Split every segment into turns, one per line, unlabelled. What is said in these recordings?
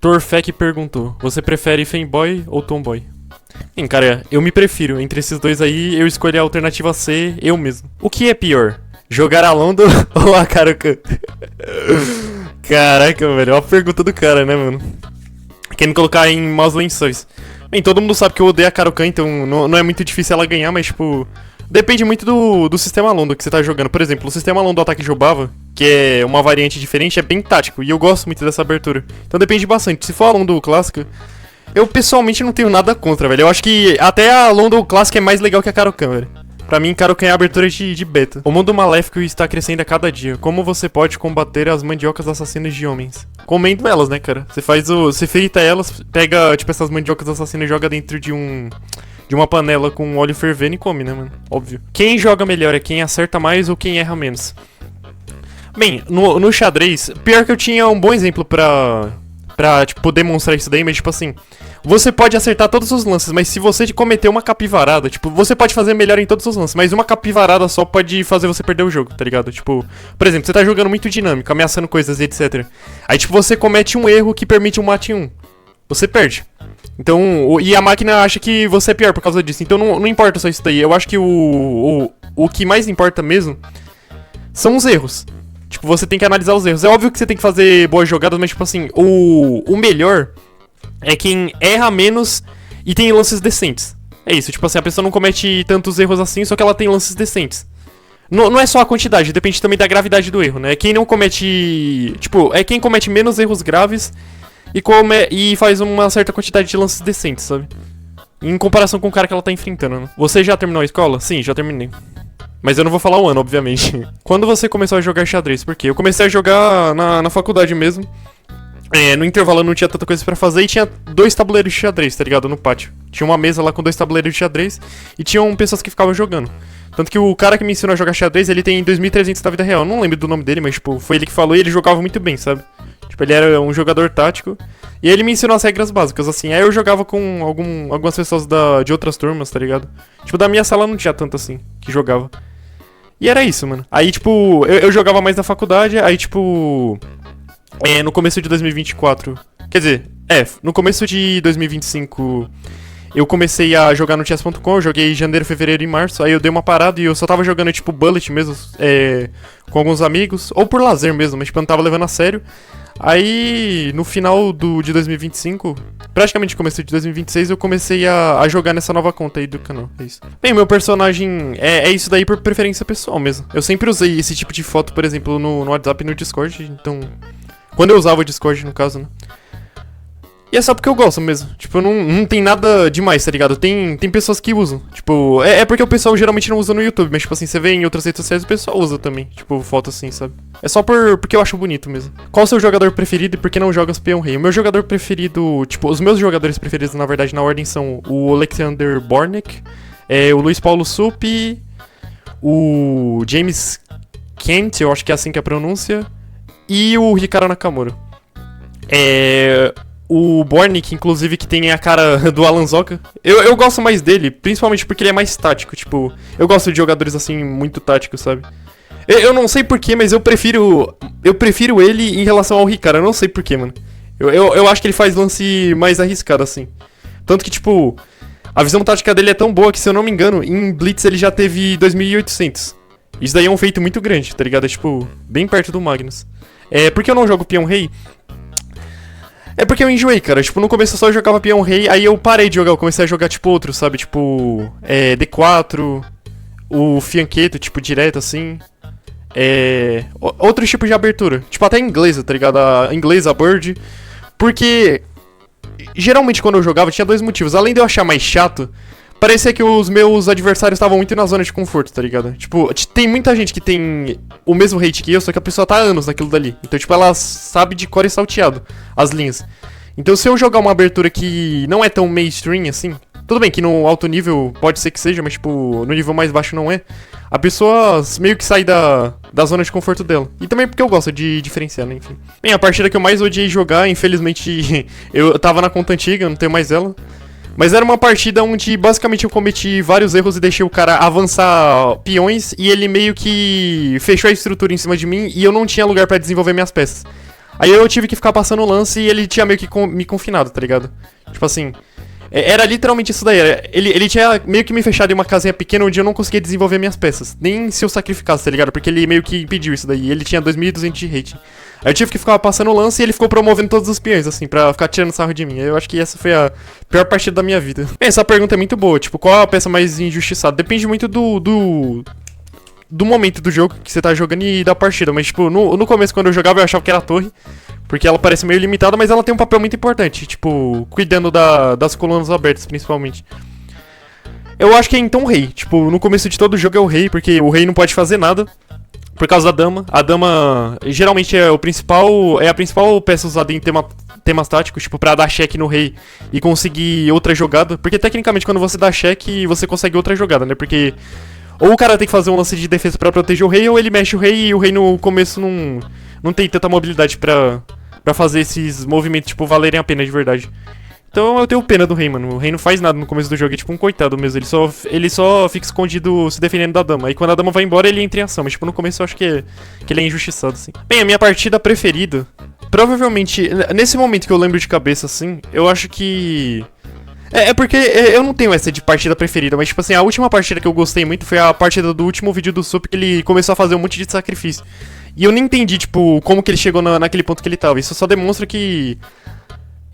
Torfec perguntou: você prefere fanboy ou tomboy? Bem, cara, eu me prefiro. Entre esses dois aí, eu escolhi a alternativa C, eu mesmo. O que é pior? Jogar a Londo ou a Karukan? Caraca, velho, é uma pergunta do cara, né, mano? Querendo colocar em maus lençóis. Bem, todo mundo sabe que eu odeio a Karukan, então não é muito difícil ela ganhar, mas, tipo... Depende muito do sistema Londo que você tá jogando. Por exemplo, o sistema Londo Ataque Jobava, que é uma variante diferente, é bem tático. E eu gosto muito dessa abertura. Então depende bastante. Se for a Londo clássica, eu pessoalmente não tenho nada contra, velho. Eu acho que até a Londo clássica é mais legal que a Karukan, velho. Pra mim, Karukan é a abertura de beta. O mundo maléfico está crescendo a cada dia. Como você pode combater as mandiocas assassinas de homens? Comendo elas, né, cara? Você frita elas, pega, tipo, essas mandiocas assassinas e joga dentro de uma panela com óleo fervendo e come, né, mano? Óbvio. Quem joga melhor é quem acerta mais ou quem erra menos? Bem, no xadrez, pior que eu tinha um bom exemplo pra tipo, demonstrar isso daí, mas, tipo assim... Você pode acertar todos os lances, mas se você cometer uma capivarada, tipo, você pode fazer melhor em todos os lances, mas uma capivarada só pode fazer você perder o jogo, tá ligado? Tipo, por exemplo, você tá jogando muito dinâmico, ameaçando coisas e etc. Aí, tipo, você comete um erro que permite um mate em um. Você perde. Então, e a máquina acha que você é pior por causa disso. Então não importa só isso daí. Eu acho que o que mais importa mesmo são os erros. Tipo, você tem que analisar os erros. É óbvio que você tem que fazer boas jogadas, mas, tipo assim, o melhor é quem erra menos e tem lances decentes. É isso, tipo assim, a pessoa não comete tantos erros assim, só que ela tem lances decentes. Não é só a quantidade, depende também da gravidade do erro, né? Quem não comete... Tipo, é quem comete menos erros graves e faz uma certa quantidade de lances decentes, sabe? Em comparação com o cara que ela tá enfrentando, né? Você já terminou a escola? Sim, já terminei. Mas eu não vou falar o ano, obviamente. Quando você começou a jogar xadrez? Por quê? Eu comecei a jogar na faculdade mesmo. No intervalo eu não tinha tanta coisa pra fazer e tinha 2 tabuleiros de xadrez, tá ligado? No pátio. Tinha uma mesa lá com 2 tabuleiros de xadrez e tinham pessoas que ficavam jogando. Tanto que o cara que me ensinou a jogar xadrez, ele tem 2.300 da vida real. Eu não lembro do nome dele, mas, tipo, foi ele que falou e ele jogava muito bem, sabe? Tipo, ele era um jogador tático. E ele me ensinou as regras básicas, assim. Aí eu jogava com algumas pessoas de outras turmas, tá ligado? Tipo, da minha sala não tinha tanto assim, que jogava. E era isso, mano. Aí, tipo, eu jogava mais na faculdade, aí, tipo... no começo de 2024... Quer dizer, no começo de 2025... Eu comecei a jogar no chess.com, eu joguei em janeiro, fevereiro e março. Aí eu dei uma parada e eu só tava jogando, tipo, bullet mesmo, com alguns amigos. Ou por lazer mesmo, mas, tipo, eu não tava levando a sério. Aí, no final de 2025, praticamente começo de 2026, eu comecei a jogar nessa nova conta aí do canal, é isso. Bem, meu personagem é isso daí por preferência pessoal mesmo. Eu sempre usei esse tipo de foto, por exemplo, no WhatsApp e no Discord, então... Quando eu usava o Discord, no caso, né? E é só porque eu gosto mesmo. Tipo, não tem nada demais, tá ligado? Tem pessoas que usam. Tipo, é porque o pessoal geralmente não usa no YouTube, mas, tipo assim, você vê em outras redes sociais o pessoal usa também. Tipo, foto assim, sabe? É só porque eu acho bonito mesmo. Qual o seu jogador preferido e por que não joga os peão rei? O meu jogador preferido... Tipo, os meus jogadores preferidos, na verdade, na ordem são o Alexander Bornek, o Luiz Paulo Suppi, o James Kent, eu acho que é assim que é a pronúncia, e o Ricardo Nakamura. O Bornik, inclusive, que tem a cara do Alan Zoka. Eu gosto mais dele, principalmente porque ele é mais tático. Tipo, eu gosto de jogadores assim, muito táticos, sabe? Eu não sei porquê, mas eu prefiro ele em relação ao Ricardo. Eu não sei porquê, mano. Eu acho que ele faz lance mais arriscado, assim. Tanto que, tipo, a visão tática dele é tão boa que, se eu não me engano, em Blitz ele já teve 2.800. Isso daí é um feito muito grande, tá ligado? É, tipo, bem perto do Magnus. Por que eu não jogo peão rei? É porque eu enjoei, cara. Tipo, no começo eu só jogava peão rei, aí eu parei de jogar, eu comecei a jogar, tipo, outros, sabe? Tipo, D4, o fianqueto, tipo, direto, assim. Outros tipos de abertura. Tipo, até inglesa, tá ligado? A inglesa, a bird. Porque, geralmente, quando eu jogava, tinha 2 motivos. Além de eu achar mais chato, parecia que os meus adversários estavam muito na zona de conforto, tá ligado? Tipo, tem muita gente que tem o mesmo hate que eu, só que a pessoa tá há anos naquilo dali. Então, tipo, ela sabe de cor e salteado as linhas. Então, se eu jogar uma abertura que não é tão mainstream assim, tudo bem que no alto nível pode ser que seja, mas, tipo, no nível mais baixo não é, a pessoa meio que sai da zona de conforto dela. E também porque eu gosto de diferenciar, né, enfim. Bem, a partida que eu mais odiei jogar, infelizmente, eu tava na conta antiga, não tenho mais ela. Mas era uma partida onde basicamente eu cometi vários erros e deixei o cara avançar peões e ele meio que fechou a estrutura em cima de mim e eu não tinha lugar pra desenvolver minhas peças. Aí eu tive que ficar passando o lance e ele tinha meio que me confinado, tá ligado? Tipo assim, era literalmente isso daí. Ele tinha meio que me fechado em uma casinha pequena onde eu não conseguia desenvolver minhas peças. Nem se eu sacrificasse, tá ligado? Porque ele meio que impediu isso daí. Ele tinha 2.200 de rating. Aí eu tive que ficar passando o lance e ele ficou promovendo todos os peões, assim, pra ficar tirando sarro de mim. Eu acho que essa foi a pior partida da minha vida. Bem, essa pergunta é muito boa. Tipo, qual a peça mais injustiçada? Depende muito do momento do jogo que você tá jogando e da partida. Mas, tipo, no começo, quando eu jogava, eu achava que era a torre. Porque ela parece meio limitada, mas ela tem um papel muito importante. Tipo, cuidando das colunas abertas, principalmente. Eu acho que é então o rei. Tipo, no começo de todo jogo é o rei, porque o rei não pode fazer nada. Por causa da dama. A dama geralmente é a principal peça usada em temas táticos, tipo, pra dar check no rei e conseguir outra jogada. Porque tecnicamente quando você dá check, você consegue outra jogada, né? Porque ou o cara tem que fazer um lance de defesa pra proteger o rei, ou ele mexe o rei e o rei no começo não tem tanta mobilidade pra fazer esses movimentos, tipo, valerem a pena de verdade. Então eu tenho pena do rei, mano. O rei não faz nada no começo do jogo, é tipo um coitado mesmo. Ele só fica escondido se defendendo da dama. Aí quando a dama vai embora, ele entra em ação. Mas tipo, no começo eu acho que ele é injustiçado, assim. Bem, a minha partida preferida, provavelmente, nesse momento que eu lembro de cabeça, assim, eu acho que... É porque eu não tenho essa de partida preferida, mas tipo assim, a última partida que eu gostei muito foi a partida do último vídeo do Sup, que ele começou a fazer um monte de sacrifício. E eu nem entendi, tipo, como que ele chegou naquele ponto que ele tava. Isso só demonstra que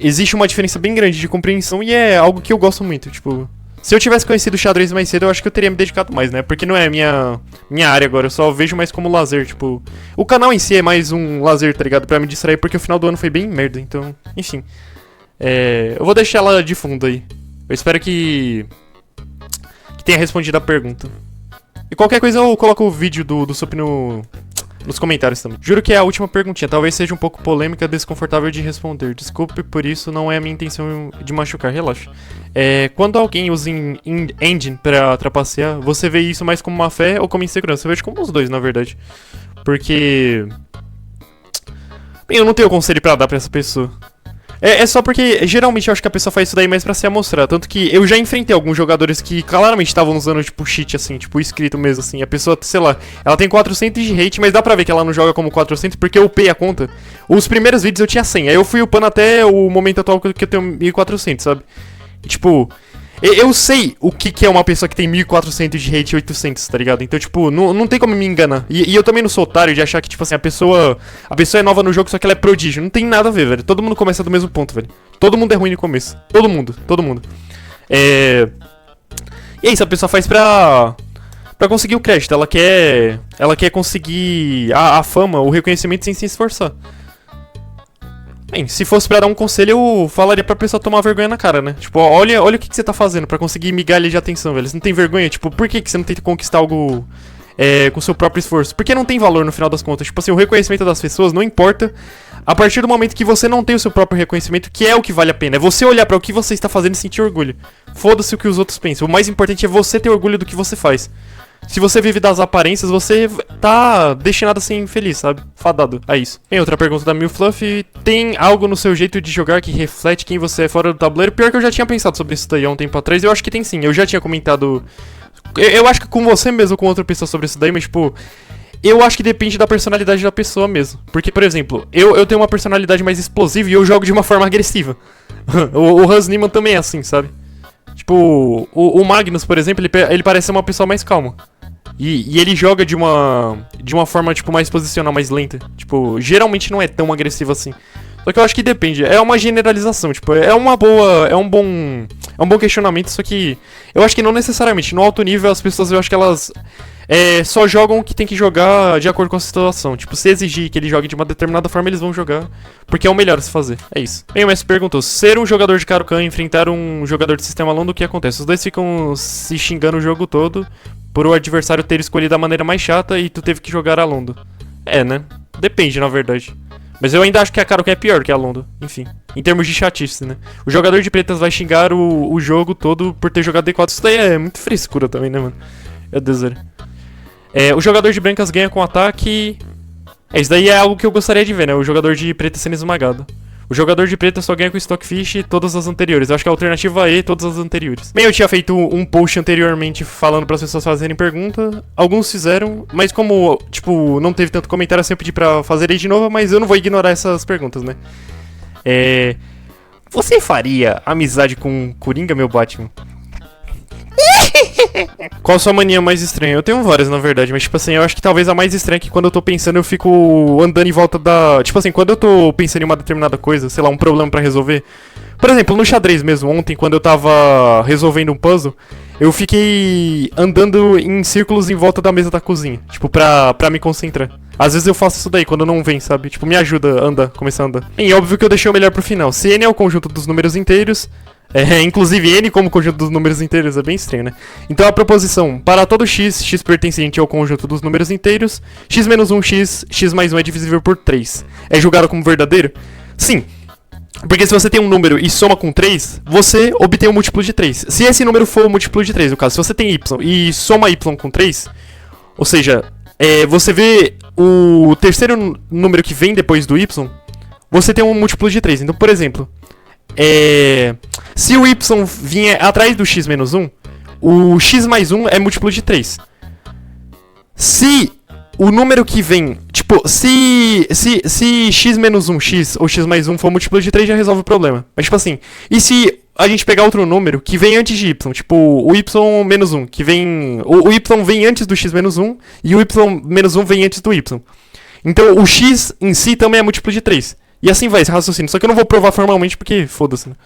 existe uma diferença bem grande de compreensão e é algo que eu gosto muito, tipo... Se eu tivesse conhecido o xadrez mais cedo, eu acho que eu teria me dedicado mais, né? Porque não é minha área agora, eu só vejo mais como lazer, tipo... O canal em si é mais um lazer, tá ligado? Pra me distrair, porque o final do ano foi bem merda, então... Enfim... eu vou deixar ela de fundo aí. Eu espero que tenha respondido a pergunta. E qualquer coisa eu coloco o vídeo do Sup nos comentários também. Juro que é a última perguntinha. Talvez seja um pouco polêmica, desconfortável de responder. Desculpe por isso, não é a minha intenção de machucar, relaxa. Quando alguém usa engine pra trapacear, você vê isso mais como uma fé ou como insegurança? Eu vejo como os dois, na verdade. Porque... Bem, eu não tenho conselho pra dar pra essa pessoa. É só porque, geralmente, eu acho que a pessoa faz isso daí mais pra se amostrar. Tanto que eu já enfrentei alguns jogadores que claramente estavam usando, tipo, cheat, assim, tipo, escrito mesmo, assim. A pessoa, sei lá, ela tem 400 de hate, mas dá pra ver que ela não joga como 400 porque eu upei a conta. Os primeiros vídeos eu tinha 100, aí eu fui upando até o momento atual que eu tenho 1400, sabe? E, tipo... Eu sei o que é uma pessoa que tem 1400 de hate e 800, tá ligado? Então, tipo, não tem como me enganar. E eu também não sou otário de achar que, tipo assim, a pessoa é nova no jogo, só que ela é prodígio. Não tem nada a ver, velho. Todo mundo começa do mesmo ponto, velho. Todo mundo é ruim no começo. Todo mundo. E é isso, a pessoa faz pra conseguir o crédito. Ela quer conseguir a fama, o reconhecimento sem se esforçar. Bem, se fosse pra dar um conselho, eu falaria pra pessoa tomar vergonha na cara, né? Tipo, olha o que você tá fazendo pra conseguir migalha de atenção, velho. Você não tem vergonha? Tipo, por que você não tenta conquistar algo com seu próprio esforço? Porque não tem valor no final das contas. Tipo assim, o reconhecimento das pessoas não importa a partir do momento que você não tem o seu próprio reconhecimento, que é o que vale a pena. É você olhar pra o que você está fazendo e sentir orgulho. Foda-se o que os outros pensam. O mais importante é você ter orgulho do que você faz. Se você vive das aparências, você tá destinado a ser infeliz, sabe? Fadado a isso. Tem outra pergunta da Milfluff. Tem algo no seu jeito de jogar que reflete quem você é fora do tabuleiro? Pior que eu já tinha pensado sobre isso daí há um tempo atrás. Eu acho que tem sim. Eu já tinha comentado... Eu acho que com você mesmo, com outra pessoa sobre isso daí, mas tipo... Eu acho que depende da personalidade da pessoa mesmo. Porque, por exemplo, eu tenho uma personalidade mais explosiva e eu jogo de uma forma agressiva. o Hans Niemann também é assim, sabe? Tipo, o Magnus, por exemplo, ele parece ser uma pessoa mais calma. E ele joga de uma forma, tipo, mais posicional, mais lenta. Tipo, geralmente não é tão agressivo assim. Só que eu acho que depende. É uma generalização, tipo, é um bom questionamento, só que eu acho que não necessariamente. No alto nível, as pessoas, eu acho que elas só jogam o que tem que jogar de acordo com a situação. Tipo, se exigir que ele jogue de uma determinada forma, eles vão jogar, porque é o melhor a se fazer. É isso. Bem, o Messi perguntou, ser um jogador de Karukan e enfrentar um jogador de sistema longo, o que acontece? Os dois ficam se xingando o jogo todo por o adversário ter escolhido a maneira mais chata e tu teve que jogar a Londo. Né? Depende, na verdade. Mas eu ainda acho que a Karukan é pior que a Londo. Enfim, em termos de chatice, né? O jogador de pretas vai xingar o jogo todo por ter jogado D4. Isso daí é muito frescura também, né, mano? Meu Deus, velho. O jogador de brancas ganha com ataque... isso daí é algo que eu gostaria de ver, né? O jogador de preta sendo esmagado. O jogador de preta só ganha com Stockfish todas as anteriores. Eu acho que a alternativa E, todas as anteriores. Bem, eu tinha feito um post anteriormente falando para as pessoas fazerem pergunta. Alguns fizeram, mas como, tipo, não teve tanto comentário, assim, eu pedi pra fazer aí de novo, mas eu não vou ignorar essas perguntas, né? Você faria amizade com Coringa, meu Batman? Qual a sua mania mais estranha? Eu tenho várias, na verdade, mas tipo assim, eu acho que talvez a mais estranha é que quando eu tô pensando eu fico andando em volta da... Tipo assim, quando eu tô pensando em uma determinada coisa, sei lá, um problema pra resolver. Por exemplo, no xadrez mesmo, ontem quando eu tava resolvendo um puzzle, eu fiquei andando em círculos em volta da mesa da cozinha, tipo, pra me concentrar. Às vezes eu faço isso daí, quando não vem, sabe? Tipo, me ajuda a andar, começar a andar. E óbvio que eu deixei o melhor pro final. Se n é o conjunto dos números inteiros... inclusive n como conjunto dos números inteiros é bem estranho, né? Então a proposição, para todo x pertencente ao conjunto dos números inteiros, x menos 1x, x mais 1 é divisível por 3. É julgado como verdadeiro? Sim. Porque se você tem um número e soma com 3, você obtém um múltiplo de 3. Se esse número for o múltiplo de 3, no caso, se você tem y e soma y com 3, ou seja, você vê o terceiro número que vem depois do y, você tem um múltiplo de 3. Então, por exemplo... se o y vier atrás do x menos 1, o x mais 1 é múltiplo de 3. Se o número que vem... Tipo, se x menos 1, x ou x mais 1 for múltiplo de 3, já resolve o problema. Mas, tipo assim... E se a gente pegar outro número que vem antes de y? Tipo, o y menos 1, que vem... O y vem antes do x menos 1 e o y menos 1 vem antes do y. Então, o x em si também é múltiplo de 3. E assim vai esse raciocínio. Só que eu não vou provar formalmente porque foda-se, né?